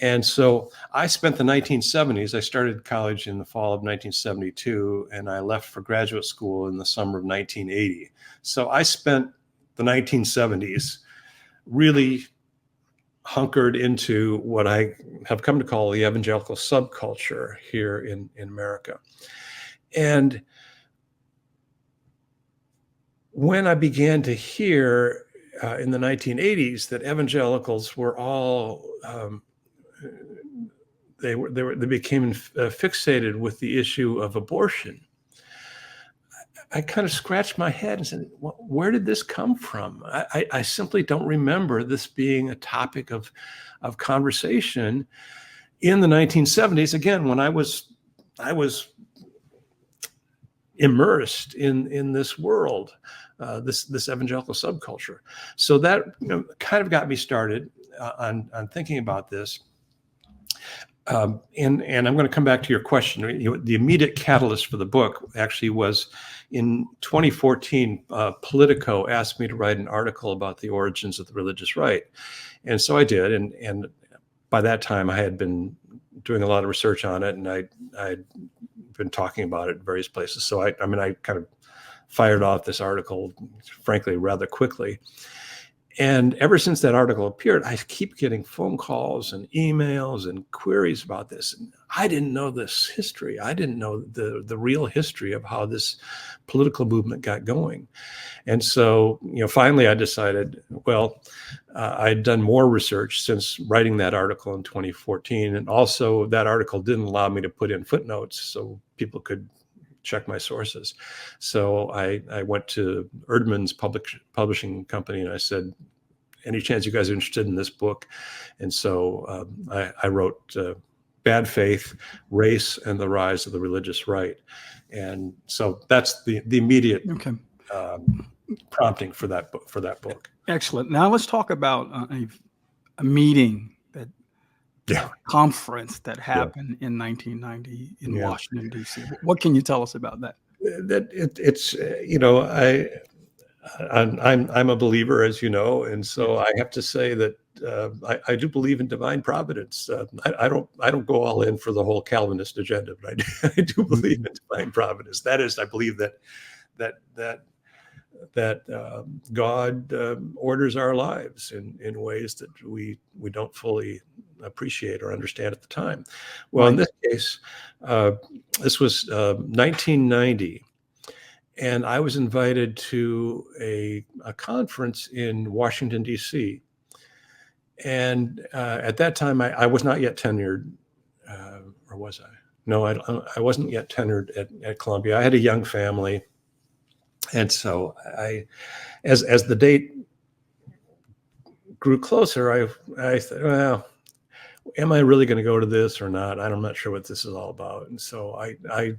And so I spent the 1970s, I started college in the fall of 1972, and I left for graduate school in the summer of 1980. So I spent the 1970s really hunkered into what I have come to call the evangelical subculture here in America. And when I began to hear in the 1980s that evangelicals were all they became fixated with the issue of abortion, I kind of scratched my head and said, well, where did this come from? I simply don't remember this being a topic of conversation in the 1970s. Again, when I was immersed in this world, this evangelical subculture. So that kind of got me started on thinking about this. And I'm going to come back to your question. The immediate catalyst for the book actually was in 2014. Politico asked me to write an article about the origins of the religious right, and so I did. And by that time, I had been doing a lot of research on it, and I'd been talking about it in various places. So I kind of fired off this article, frankly, rather quickly. And ever since that article appeared, I keep getting phone calls and emails and queries about this. And I didn't know this history. I didn't know the real history of how this political movement got going. And so, finally I decided, well, I'd done more research since writing that article in 2014. And also that article didn't allow me to put in footnotes so people could check my sources. So I went to Erdman's publishing company and I said, any chance you guys are interested in this book? And so I wrote Bad Faith, Race and the Rise of the Religious Right. And so that's the immediate prompting for that book. Excellent. Now let's talk about a meeting conference that happened in 1990 in Washington, D.C. What can you tell us about that? I'm a believer, as you know, and so I have to say that I do believe in divine providence. I don't go all in for the whole Calvinist agenda, but I do believe in divine providence. That is, I believe that God orders our lives in ways that we don't fully appreciate or understand at the time. Well, in this case, this was 1990, and I was invited to a conference in Washington, D.C. And at that time, I was not yet tenured, or was I? No, I wasn't yet tenured at Columbia. I had a young family. And so as the date grew closer, I thought, well, am I really going to go to this or not? I'm not sure what this is all about. And so I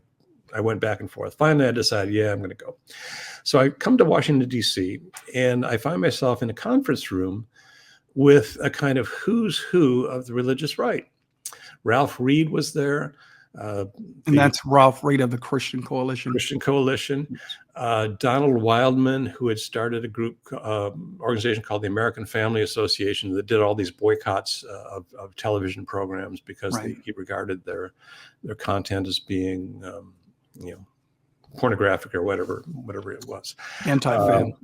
went back and forth. Finally, I decided, I'm going to go. So I come to Washington, D.C., and I find myself in a conference room with a kind of who's who of the religious right. Ralph Reed was there. And that's Ralph Reed of the Christian Coalition. Donald Wildman, who had started a group organization called the American Family Association that did all these boycotts of television programs because he regarded their content as being pornographic or whatever it was. Anti-family.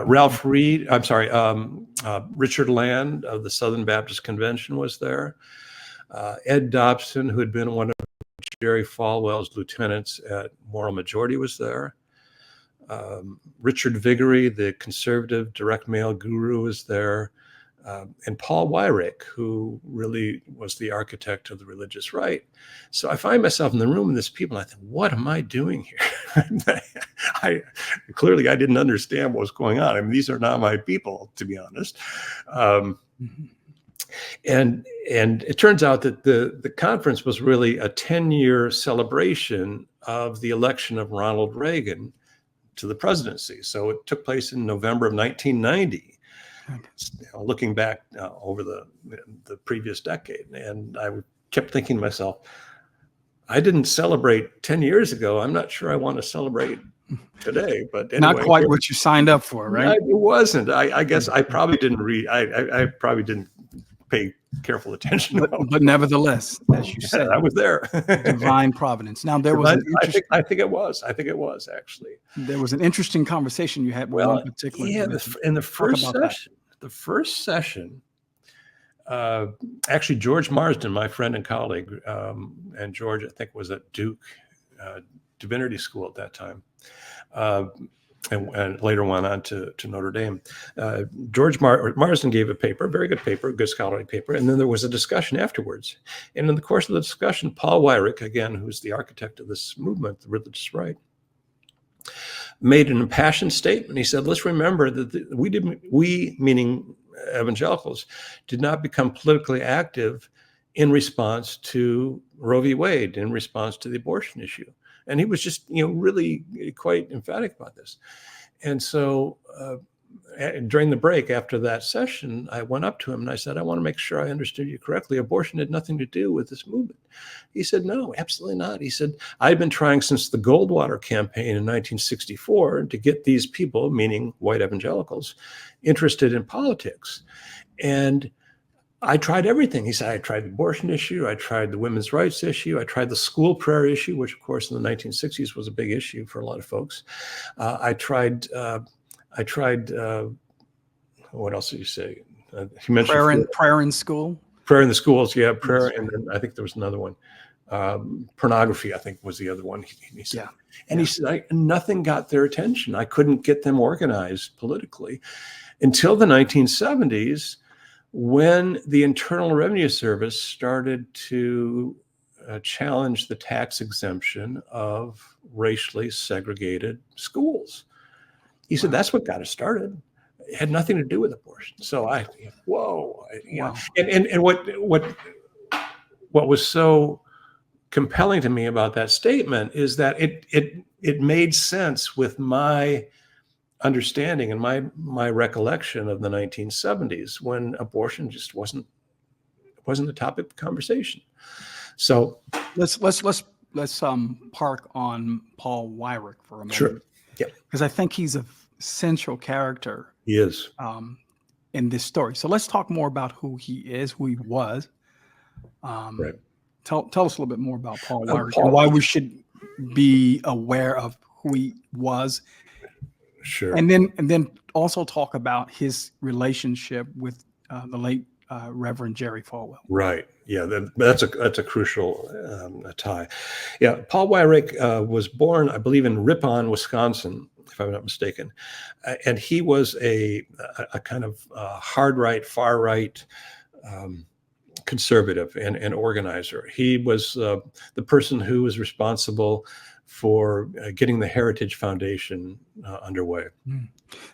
Ralph Reed, Richard Land of the Southern Baptist Convention was there. Ed Dobson, who had been one of Jerry Falwell's lieutenants at Moral Majority, was there. Richard Viguerie, the conservative direct mail guru, was there. And Paul Weyrich, who really was the architect of the religious right. So I find myself in the room with these people, and I think, what am I doing here? Clearly, I didn't understand what was going on. I mean, these are not my people, to be honest. And it turns out that the conference was really a 10-year celebration of the election of Ronald Reagan to the presidency. So it took place in November of 1990. Looking back over the previous decade, and I kept thinking to myself, I didn't celebrate 10 years ago. I'm not sure I want to celebrate today, but anyway, not quite what you signed up for, right? It wasn't. I guess I probably didn't read. I probably didn't pay careful attention. But nevertheless, as you said, I was there. divine providence. Now there was I think it was. I think it was actually. There was an interesting conversation you had with one particular individual. In the first session, actually George Marsden, my friend and colleague, and George I think was at Duke Divinity School at that time. And later went on to Notre Dame. George Marsden gave a paper, a very good paper, a good scholarly paper, and then there was a discussion afterwards. And in the course of the discussion, Paul Weyrich, again, who's the architect of this movement, the religious right, made an impassioned statement. He said, let's remember that we, meaning evangelicals, did not become politically active in response to Roe v. Wade, in response to the abortion issue. And he was just, really quite emphatic about this. And so during the break after that session, I went up to him and I said, I want to make sure I understood you correctly. Abortion had nothing to do with this movement. He said, no, absolutely not. He said, I've been trying since the Goldwater campaign in 1964 to get these people, meaning white evangelicals, interested in politics. And I tried everything. He said, I tried the abortion issue. I tried the women's rights issue. I tried the school prayer issue, which of course in the 1960s was a big issue for a lot of folks. I tried, what else did you say? He mentioned prayer in school. Prayer in the schools. Yeah. Prayer. And then I think there was another one. Pornography, I think was the other one. He said, he said, nothing got their attention. I couldn't get them organized politically until the 1970s. When the Internal Revenue Service started to challenge the tax exemption of racially segregated schools. He said, that's what got us started. It had nothing to do with abortion. So and what was so compelling to me about that statement is that it made sense with my understanding and my recollection of the 1970s when abortion just wasn't the topic of conversation. So let's park on Paul Weyrich for a moment. Sure. Yeah. Because I think he's an essential character. He is. In this story. So let's talk more about who he is, who he was. Right. Tell us a little bit more about Paul Weyrich and why we should be aware of who he was. Sure. And then also talk about his relationship with the late Reverend Jerry Falwell. Right. Yeah. That's a crucial tie. Yeah. Paul Weyrich was born, I believe, in Ripon, Wisconsin, if I'm not mistaken, and he was a kind of hard right, far right conservative and organizer. He was the person who was responsible for getting the Heritage Foundation underway.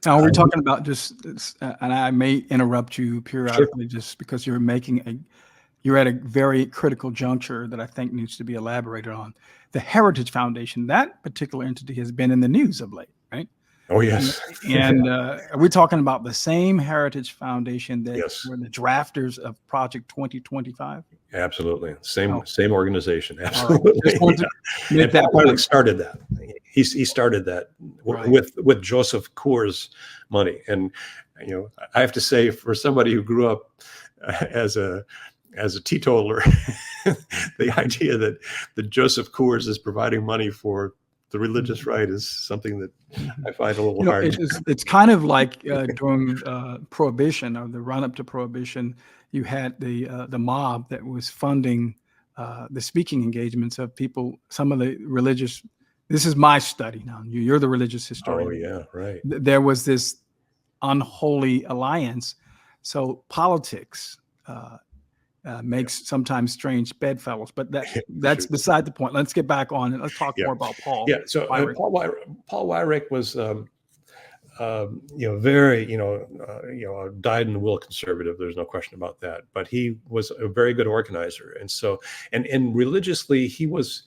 Now, we're talking about and I may interrupt you periodically just because you're at a very critical juncture that I think needs to be elaborated on. The Heritage Foundation, that particular entity has been in the news of late, right? Oh, yes. And are we talking about the same Heritage Foundation that were the drafters of Project 2025? Absolutely. Same organization. Absolutely. Right. Paul Weyrich started that. He started that with Joseph Coors money. And, I have to say, for somebody who grew up as a teetotaler, the idea that Joseph Coors is providing money for the religious right is something that I find a little hard. It's kind of like during Prohibition, or the run-up to Prohibition, you had the mob that was funding the speaking engagements of people, some of the religious. This is my study now. You're the religious historian. Oh, yeah, right. There was this unholy alliance. So politics makes sometimes strange bedfellows, but that's beside the point. Let's get back on and let's talk more about Paul. Yeah. So Paul Weyrich was, very, dyed in the wool conservative. There's no question about that. But he was a very good organizer, and so and religiously he was.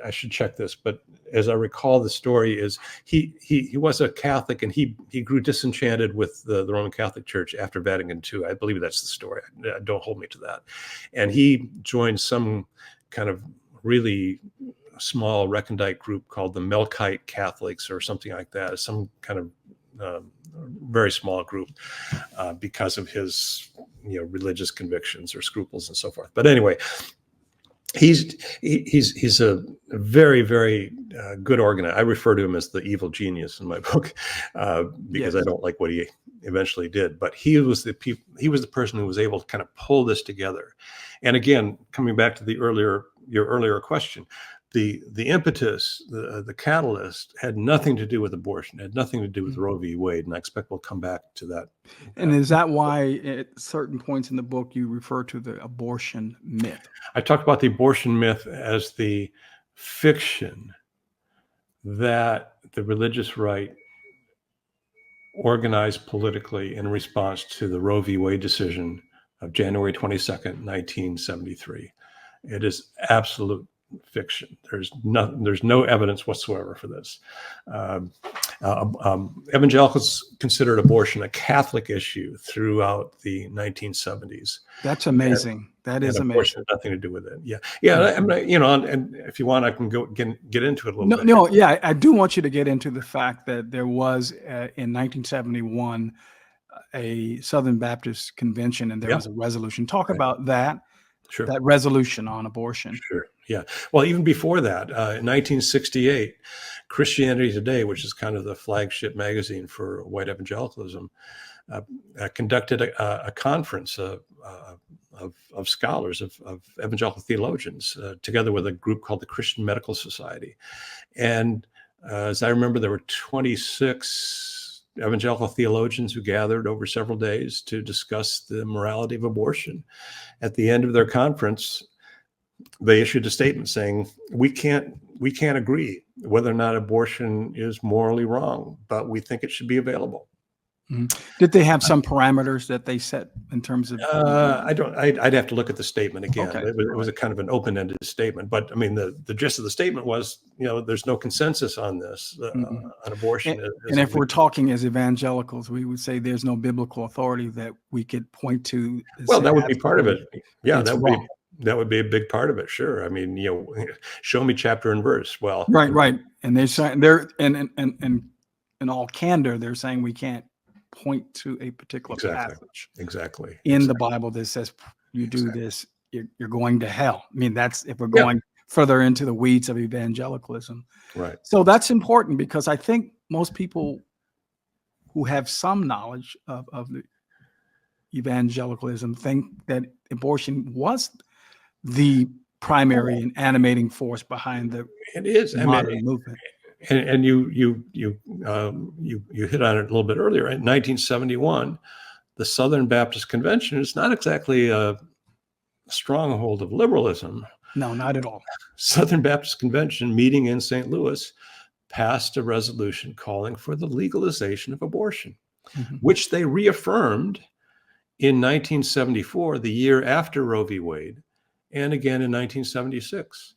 I should check this, but as I recall, the story is he was a Catholic, and he grew disenchanted with the Roman Catholic Church after Vatican II. I believe that's the story. Don't hold me to that. And he joined some kind of really small recondite group called the Melkite Catholics or something like that, some kind of very small group because of his religious convictions or scruples and so forth. But anyway, he's a very, very good organizer. I refer to him as the evil genius in my book because Yes. I don't like what he eventually did. But he was the person who was able to kind of pull this together. And again, coming back to your earlier question, the impetus, the catalyst had nothing to do with abortion, had nothing to do with Roe v. Wade, and I expect we'll come back to that. And is that why at certain points in the book you refer to the abortion myth? I talk about the abortion myth as the fiction that the religious right organized politically in response to the Roe v. Wade decision of January 22nd, 1973. It is absolute fiction. There's no evidence whatsoever for this. Evangelicals considered abortion a Catholic issue throughout the 1970s. That's amazing. That is amazing. Had nothing to do with it. Yeah. I mean, and if you want, I can go get into it a little bit. No. Yeah, I do want you to get into the fact that there was in 1971 a Southern Baptist convention, and there was a resolution. Talk about that. Sure. That resolution on abortion. Sure. Yeah. Well, even before that, in 1968, Christianity Today, which is kind of the flagship magazine for white evangelicalism, conducted a conference of scholars, of evangelical theologians, together with a group called the Christian Medical Society. And as I remember, there were 26 evangelical theologians who gathered over several days to discuss the morality of abortion. At the end of their conference, they issued a statement saying, we can't agree whether or not abortion is morally wrong, but we think it should be available. Mm-hmm. Did they have some parameters that they set in terms of? I'd have to look at the statement again. Okay. It was a kind of an open-ended statement, but I mean, the gist of the statement was, there's no consensus on this, on abortion. And if we're talking as evangelicals, we would say there's no biblical authority that we could point to. Well, that would be part of it. Yeah, that would be a big part of it. Sure. I mean, show me chapter and verse. Well, right. And they're in all candor, they're saying we can't point to a particular passage in the Bible that says you do this, you're going to hell. I mean, that's if we're going further into the weeds of evangelicalism. Right. So that's important because I think most people who have some knowledge of the evangelicalism think that abortion was the primary and animating force behind the modern movement. And you hit on it a little bit earlier. In 1971, the Southern Baptist Convention is not exactly a stronghold of liberalism. No, not at all. Southern Baptist Convention meeting in St. Louis passed a resolution calling for the legalization of abortion, which they reaffirmed in 1974, the year after Roe v. Wade, and again in 1976.